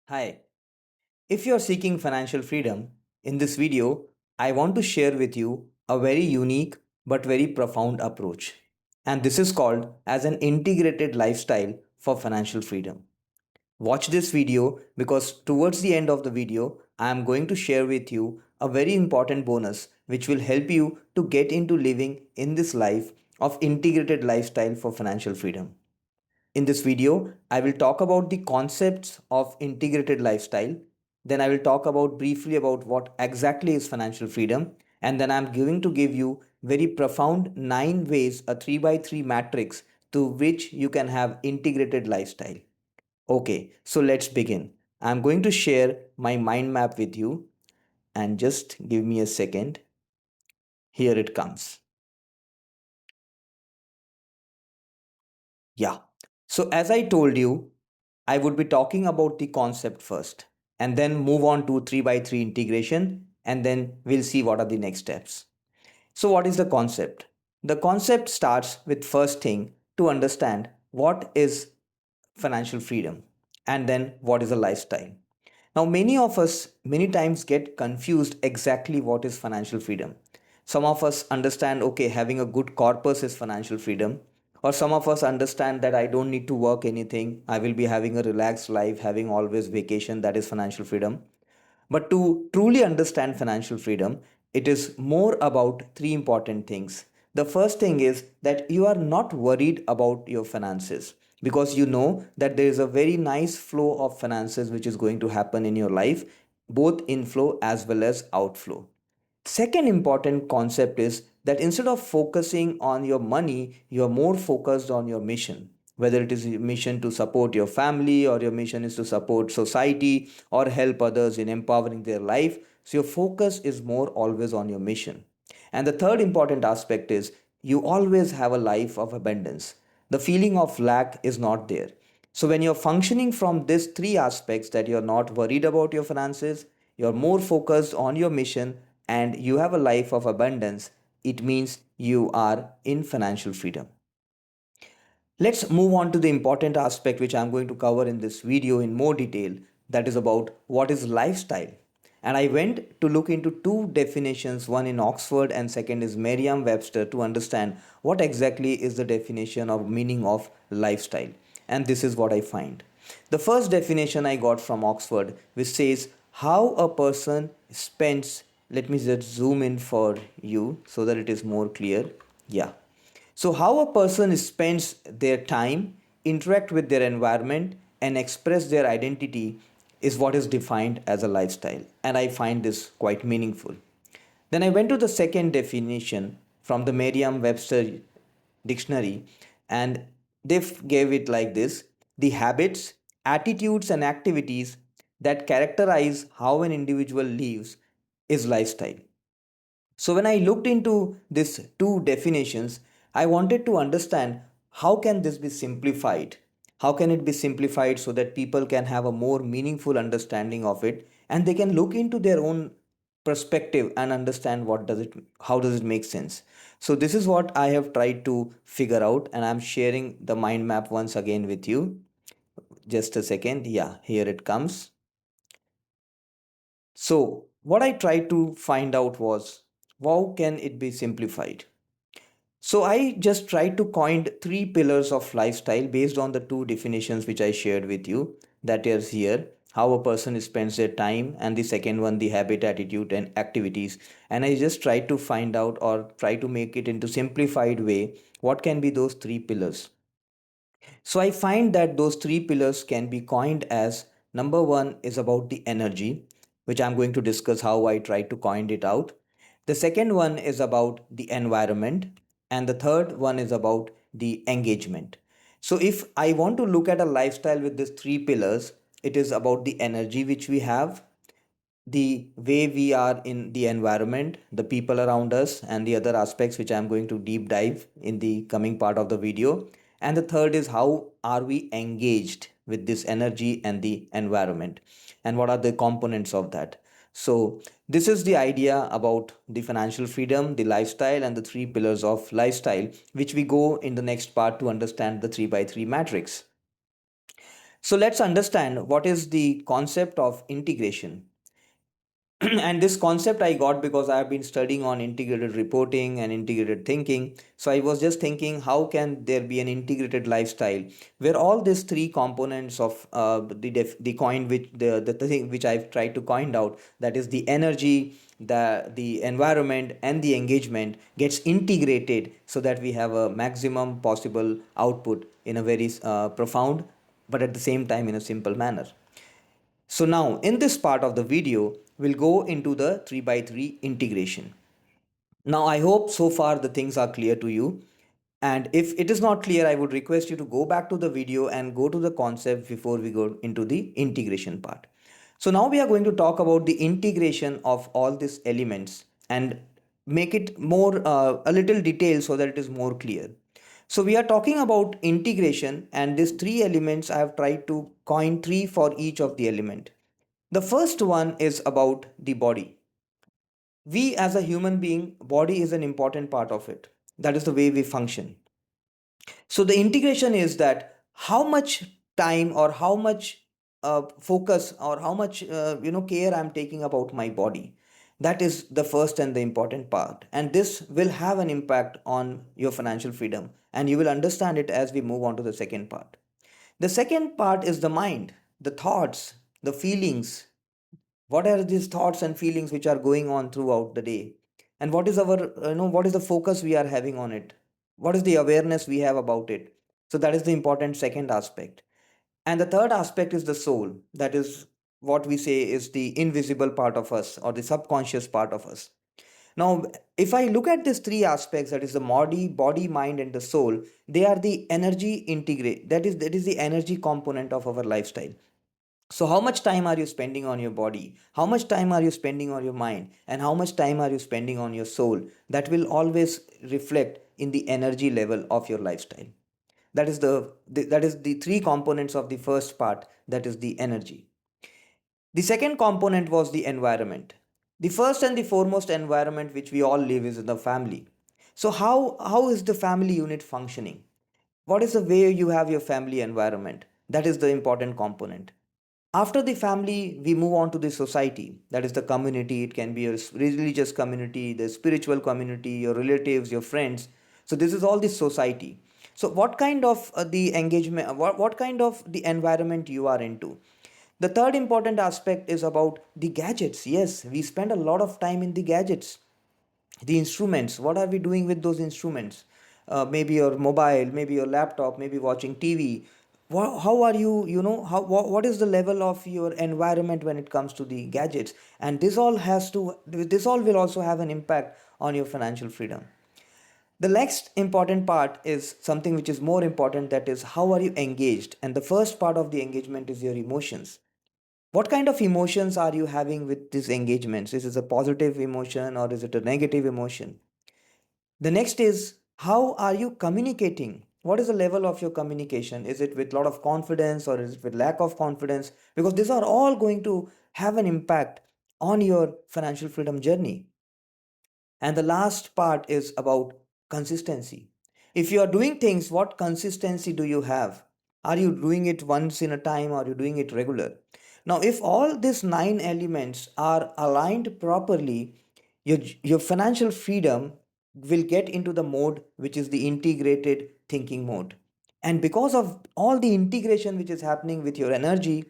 Hi, if you're seeking financial freedom, in this video, I want to share with you a very unique but very profound approach. And this is called as an integrated lifestyle for financial freedom. Watch this video because towards the end of the video, I am going to share with you a very important bonus which will help you to get into living in this life of integrated lifestyle for financial freedom. In this video, I will talk about the concepts of integrated lifestyle. Then I will talk about briefly about what exactly is financial freedom. And then I'm going to give you very profound 9 ways, a 3 by 3 matrix to which you can have integrated lifestyle. Okay, so let's begin. I'm going to share my mind map with you and just give me a second. Here it comes. Yeah. So as I told you, I would be talking about the concept first and then move on to 3 by 3 integration and then we'll see what are the next steps. So what is the concept? The concept starts with first thing to understand what is financial freedom and then what is a lifestyle. Now, many of us many times get confused exactly what is financial freedom. Some of us understand, okay, having a good corpus is financial freedom, or some of us understand that I don't need to work anything, I will be having a relaxed life, having always vacation, that is financial freedom. But to truly understand financial freedom, it is more about three important things. The first thing is that you are not worried about your finances because you know that there is a very nice flow of finances which is going to happen in your life, both inflow as well as outflow. Second important concept is that instead of focusing on your money, you are more focused on your mission. Whether it is a mission to support your family or your mission is to support society or help others in empowering their life. So your focus is more always on your mission. And the third important aspect is you always have a life of abundance. The feeling of lack is not there. So when you're functioning from these three aspects, that you're not worried about your finances, you're more focused on your mission, and you have a life of abundance, it means you are in financial freedom. Let's move on to the important aspect which I'm going to cover in this video in more detail, that is about what is lifestyle. And I went to look into two definitions, one in Oxford and second is Merriam-Webster, to understand what exactly is the definition of meaning of lifestyle. And this is what I find. The first definition I got from Oxford, which says how a person spends, let me just zoom in for you so that it is more clear. Yeah. So, how a person spends their time, interact with their environment, and express their identity is what is defined as a lifestyle. And I find this quite meaningful. Then I went to the second definition from the Merriam Webster dictionary, and they gave it like this: the habits, attitudes, and activities that characterize how an individual lives is lifestyle. So when I looked into these two definitions, I wanted to understand how can this be simplified? How can it be simplified so that people can have a more meaningful understanding of it and they can look into their own perspective and understand what does it how does it make sense. So this is what I have tried to figure out and I'm sharing the mind map once again with you. Just a second. Yeah, here it comes. So what I tried to find out was how can it be simplified? So I just tried to coin three pillars of lifestyle based on the two definitions which I shared with you. That is here how a person spends their time, and the second one the habit, attitude, and activities. And I just tried to find out or try to make it into simplified way what can be those three pillars. So I find that those three pillars can be coined as number one is about the energy, which I'm going to discuss how I try to coin it out. The second one is about the environment, and the third one is about the engagement. So if I want to look at a lifestyle with these three pillars, it is about the energy which we have, the way we are in the environment, the people around us, and the other aspects which I'm going to deep dive in the coming part of the video. And the third is how are we engaged with this energy and the environment, and what are the components of that. So, this is the idea about the financial freedom, the lifestyle, and the three pillars of lifestyle, which we go in the next part to understand the 3 by 3 matrix. So let's understand what is the concept of integration. And this concept I got because I have been studying on integrated reporting and integrated thinking. So I was just thinking, how can there be an integrated lifestyle where all these three components of the coin, which the thing which I've tried to coin out, that is the energy, the environment, and the engagement, gets integrated so that we have a maximum possible output in a very profound, but at the same time in a simple manner. So now in this part of the video, we'll go into the 3 by 3 integration. Now I hope so far the things are clear to you. And if it is not clear, I would request you to go back to the video and go to the concept before we go into the integration part. So now we are going to talk about the integration of all these elements and make it more a little detailed so that it is more clear. So we are talking about integration, and these three elements I have tried to coin three for each of the element. The first one is about the body. We as a human being, body is an important part of it. That is the way we function. So the integration is that how much time or how much focus or how much care I'm taking about my body. That is the first and the important part, and this will have an impact on your financial freedom, and you will understand it as we move on to the second part. The second part is the mind, the thoughts, the feelings. What are these thoughts and feelings which are going on throughout the day, and what is our what is the focus we are having on it, what is the awareness we have about it. So that is the important second aspect. And the third aspect is the soul. That is what we say is the invisible part of us or the subconscious part of us. Now if I look at these three aspects, that is the body, mind, and the soul, they are the energy integrate, that is the energy component of our lifestyle. So, how much time are you spending on your body? How much time are you spending on your mind? And how much time are you spending on your soul? That will always reflect in the energy level of your lifestyle. That is the three components of the first part. That is the energy. The second component was the environment. The first and the foremost environment which we all live is in the family. So, how is the family unit functioning? What is the way you have your family environment? That is the important component. After the family, we move on to the society. That is the community. It can be a religious community, the spiritual community, your relatives, your friends. So this is all the society. So what kind of the engagement, what kind of the environment you are into? The third important aspect is about the gadgets. Yes, we spend a lot of time in the gadgets, the instruments. What are we doing with those instruments? Maybe your mobile, maybe your laptop, maybe watching TV. How are you, what is the level of your environment when it comes to the gadgets? And this all will also have an impact on your financial freedom. The next important part is something which is more important, that is how are you engaged. And the first part of the engagement is your emotions. What kind of emotions are you having with these engagements? Is it a positive emotion or is it a negative emotion? The next is how are you communicating? What is the level of your communication? Is it with a lot of confidence or is it with lack of confidence? Because these are all going to have an impact on your financial freedom journey. And the last part is about consistency. If you are doing things, what consistency do you have? Are you doing it once in a time or are you doing it regular? Now, if all these nine elements are aligned properly, your financial freedom will get into the mode which is the integrated thinking mode. And because of all the integration which is happening with your energy,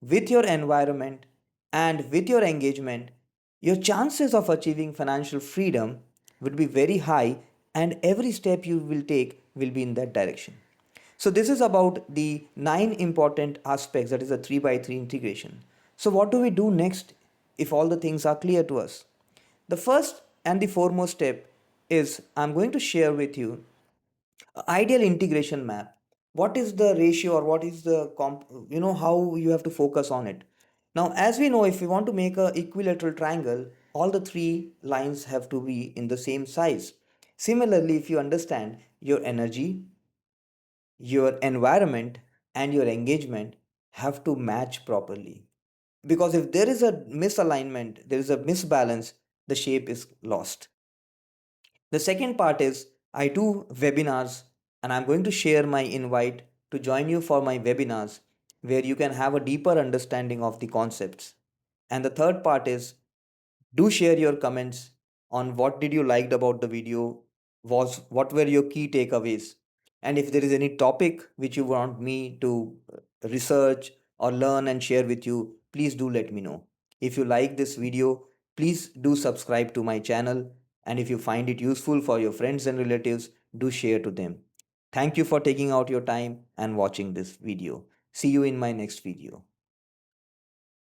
with your environment, and with your engagement, your chances of achieving financial freedom would be very high, and every step you will take will be in that direction. So, this is about the nine important aspects, that is a 3 by 3 integration. So, what do we do next if all the things are clear to us? The first and the foremost step is I'm going to share with you ideal integration map. What is the ratio or what is the how you have to focus on it. Now as we know, if we want to make a equilateral triangle, all the three lines have to be in the same size. Similarly, if you understand, your energy, your environment, and your engagement have to match properly, because if there is a misalignment, there is a misbalance, the shape is lost. The second part is I do webinars, and I'm going to share my invite to join you for my webinars. where you can have a deeper understanding of the concepts. And the third part is, do share your comments on what did you liked about the video, was what were your key takeaways, and if there is any topic which you want me to research or learn and share with you, please do let me know. If you like this video, please do subscribe to my channel, and if you find it useful for your friends and relatives, do share to them. Thank you for taking out your time and watching this video. See you in my next video.